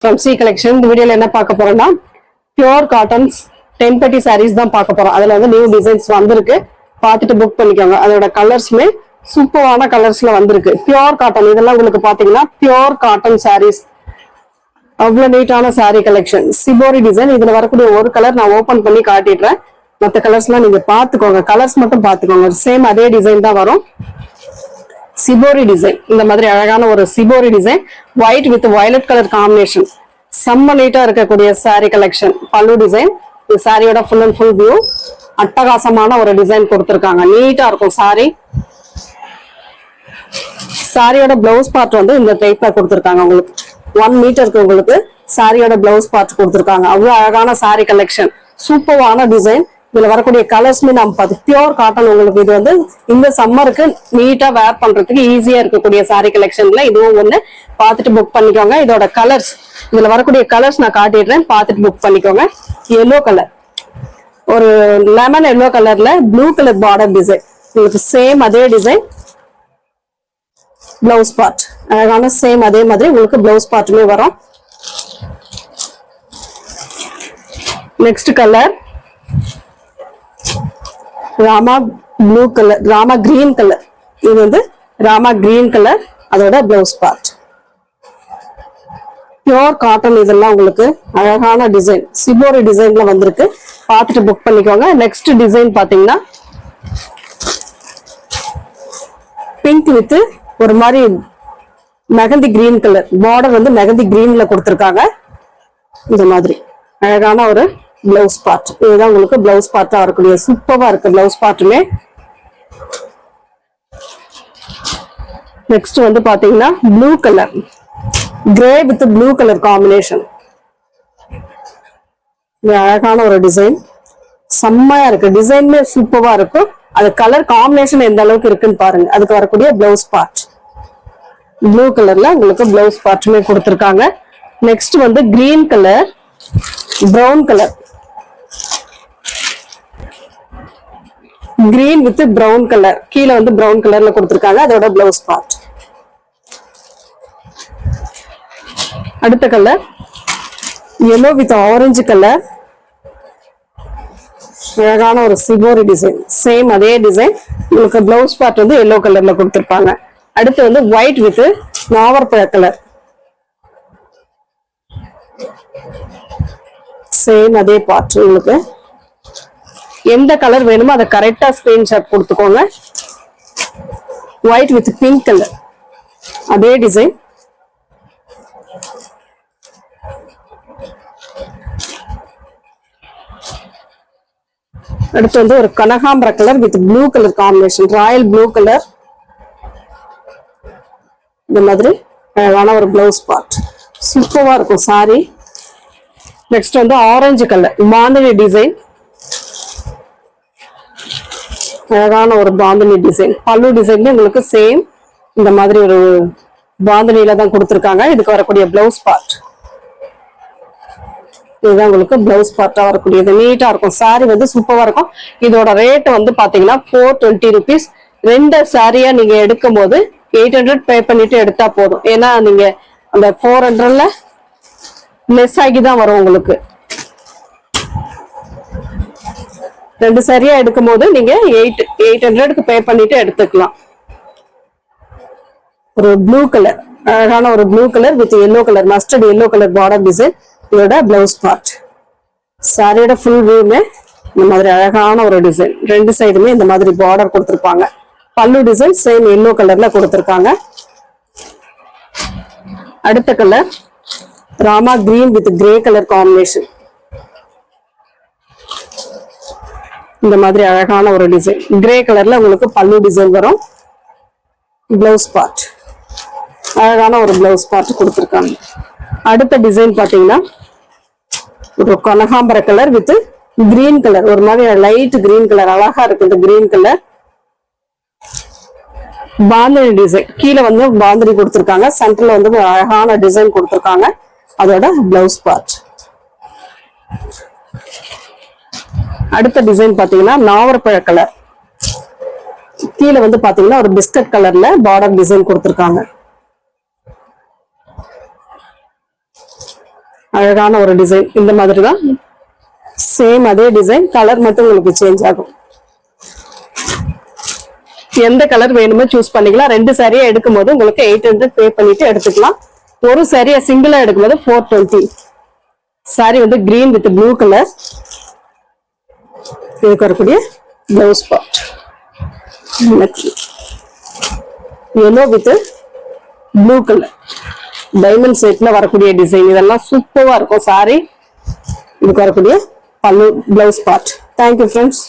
from C collection. இந்த வீடியோல என்ன பார்க்க போறோம்னா பியூர் காட்டன்ஸ் 1030 sarees தான் பார்க்க போறோம். அதுல வந்து நியூ டிசைன்ஸ் வந்திருக்கு, பார்த்துட்டு புக் பண்ணிக்கோங்க. அதோட கலர்ஸ்மே சூப்பரான கலர்ஸ்ல வந்திருக்கு. பியூர் காட்டன் இதெல்லாம் உங்களுக்கு பாத்தீங்கன்னா பியூர் காட்டன் sarees. அவ்வளவு நீட்டான சாரி கலெக்ஷன். Shibori design. இதுல வரக்கூடிய ஒரு கலர் நான் ஓபன் பண்ணி காட்டிடுறேன். மற்ற கலர்ஸ் எல்லாம் நீங்க பாத்துக்கோங்க, கலர்ஸ் மட்டும் பாத்துக்கோங்க. சேம் அதே டிசைன் தான் வரும். சிபோரி டிசைன், இந்த மாதிரி அழகான ஒரு shibori design, white with violet colour combination. செம்ம நீட்டா இருக்கக்கூடிய சாரி கலெக்ஷன். பல்லு டிசைன். இந்த சாரியோட ஃபுல் அண்ட் ஃபுல் வியூ. அட்டகாசமான ஒரு டிசைன் கொடுத்திருக்காங்க, நீட்டா இருக்கும் சாரி. சாரியோட பிளவுஸ் பார்ட் வந்து இந்த டைப்ல கொடுத்திருக்காங்க. உங்களுக்கு 1 மீட்டருக்கு உங்களுக்கு சாரியோட பிளவுஸ் பார்ட் கொடுத்திருக்காங்க. அவ்வளவு அழகான சாரி கலெக்ஷன், சூப்பரான டிசைன். இதுல வரக்கூடிய கலர்ஸ்மே நம்ம பார்த்து பியூர் காட்டன். உங்களுக்கு இது வந்து இந்த சம்மருக்கு நீட்டா வேர் பண்றதுக்கு ஈஸியா இருக்கக்கூடிய சாரி கலெக்ஷன்ல இதுவும் ஒண்ணு. பார்த்துட்டு புக் பண்ணிக்கோங்க. இதோட கலர்ஸ், இதுல வரக்கூடிய கலர்ஸ் நான் காட்டிடுறேன், பார்த்துட்டு புக் பண்ணிக்கோங்க. எல்லோ கலர், ஒரு லெமன் எல்லோ கலர்ல ப்ளூ கலர் பார்டர் டிசைன். உங்களுக்கு சேம் அதே டிசைன். பிளவுஸ் பார்ட் அழகான சேம் அதே மாதிரி உங்களுக்கு பிளவுஸ் பார்ட்டுமே வரும். Next colour Rama blue colour, Rama green colour. இது வந்து ராமா கிரீன் கலர், அதோட பிளவுஸ் பார்ட். Pure cotton. இதெல்லாம் உங்களுக்கு அழகான டிசைன், சிபோரி டிசைன்ல வந்திருக்கு. பார்த்துட்டு புக் பண்ணிக்கோங்க. நெக்ஸ்ட் டிசைன் பாத்தீங்கன்னா பிங்க் வித் ஒரு மாதிரி மெகந்தி கிரீன் கலர். பார்டர் வந்து மெகந்தி கிரீன்ல கொடுத்திருக்காங்க. இந்த மாதிரி அழகான ஒரு பிளவுஸ் பார்ட். இதுதான் உங்களுக்கு பிளவுஸ் பார்ட்டா வரக்கூடிய சூப்பரா இருக்கு பிளவுஸ் பார்ட்டுமே. நெக்ஸ்ட் வந்து பாத்தீங்கன்னா blue colour, grey with blue colour combination. இது அழகான ஒரு டிசைன், செம்மையா இருக்கு. டிசைன்மே சூப்பரா இருக்கும். அது கலர் காம்பினேஷன் எந்த அளவுக்கு இருக்குன்னு பாருங்க. அதுக்கு வரக்கூடிய பிளவுஸ் பார்ட் ப்ளூ கலர்ல உங்களுக்கு பிளவுஸ் பார்ட்டுமே கொடுத்திருக்காங்க. நெக்ஸ்ட் வந்து green colour, brown colour, green with brown colour. கீழே வந்து பிரவுன் கலர்ல கொடுத்திருக்காங்க, அதோட பிளவுஸ் பார்ட். அடுத்த colour yellow with orange colour. அழகான ஒரு சிபோரி டிசைன், சேம் அதே டிசைன். உங்களுக்கு பிளவுஸ் பார்ட் வந்து எல்லோ கலர்ல கொடுத்திருப்பாங்க. அடுத்து வந்து ஒயிட் வித் நாவற்பழ கலர். சேம் அதே பார்ட். உங்களுக்கு எந்த கலர் வேணுமோ அதை கரெக்டா ஸ்கிரீன்ஷாட் கொடுத்துக்கோங்க. ஒயிட் வித் பிங்க் கலர், அதே டிசைன். அடுத்து வந்து ஒரு கனகாம்பர colour with blue colour combination, Royal blue colour. இந்த மாதிரி அழகான ஒரு பிளவுஸ் பார்ட், சூப்பரா இருக்கும் சாரி. நெக்ஸ்ட் வந்து ஆரஞ்சு கலர் பாந்தினி டிசைன். அழகான ஒரு பாந்தினி டிசைன். பல்லு டிசைன் உங்களுக்கு சேம் இந்த மாதிரி ஒரு பாந்தினியில தான் கொடுத்திருக்காங்க. இதுக்கு வரக்கூடிய பிளவுஸ் பார்ட் இதுதான் உங்களுக்கு பிளவுஸ் பார்ட்டா வரக்கூடியது. நீட்டா இருக்கும் சாரி, வந்து சூப்பரா இருக்கும். இதோட ரேட் வந்து பாத்தீங்கன்னா 420 rupees. 2 சாரியா நீங்க எடுக்கும் போது 800 பே பண்ணிட்டு எடுத்தா போதும். ஏன்னா நீங்க அந்த 400ல லெஸ் ஆகி தான் வரும் உங்களுக்கு. 2 சாரியா எடுக்கும் போது நீங்க 800க்கு பே பண்ணிட்டு எடுத்துக்கலாம். ஒரு ப்ளூ கலர், அழகான ஒரு blue colour with yellow colour, mustard yellow colour border design. இதோட பிளவுஸ் பார்ட். சாரியோட ஃபுல் வியூமே இந்த மாதிரி அழகான ஒரு டிசைன். 2 சைடுமே இந்த மாதிரி பார்டர் கொடுத்திருப்பாங்க. பல்லு டிசைன் சேம் எல்லோ கலர்ல கொடுத்திருக்காங்க. அடுத்த colour Rama green with grey colour combination. இந்த மாதிரி அழகான ஒரு டிசைன். கிரே கலர்ல உங்களுக்கு பல்லு டிசைன் வரும். பிளவுஸ் பார்ட் அழகான ஒரு பிளவுஸ் பார்ட் கொடுத்திருக்காங்க. அடுத்த டிசைன் பாத்தீங்கன்னா ஒரு கனகாம்பர கலர் வித் கிரீன் கலர், ஒரு மாதிரி லைட் கிரீன் கலர். அழகா இருக்கு இந்த கிரீன் கலர். பாந்தினி டிசைன். கீழே வந்து பாந்தினி கொடுத்திருக்காங்க, சென்டர்ல வந்து அழகான டிசைன் கொடுத்திருக்காங்க. அதோட பிளவுஸ் பார்ட். அடுத்த டிசைன் பாத்தீங்கன்னா நாவற்பழ கலர். கீழே வந்து பாத்தீங்கன்னா ஒரு பிஸ்கட் கலர்ல பார்டர் டிசைன் கொடுத்திருக்காங்க. அழகான ஒரு டிசைன். இந்த மாதிரி தான் சேம் அதே டிசைன், கலர் மட்டும் உங்களுக்கு சேஞ்ச் ஆகும். எந்த கலர் வேணுமோ சூஸ் பண்ணிக்கலாம். 2 சாரியா எடுக்கும் போது உங்களுக்கு 800 பே பண்ணிட்டு எடுத்துக்கலாம். ஒரு சாரியா சிங்கிளா எடுக்கும் போது 420. சாரி வந்து கிரீன் வித் ப்ளூ கலர். இதுக்கு வரக்கூடிய blouse part yellow with blue colour diamond செட்ல வரக்கூடிய டிசைன். இதெல்லாம் சூப்பரா இருக்கும் சாரி. இதுக்கு வரக்கூடிய பல்லு பிளவுஸ் பார்ட். Thank you friends.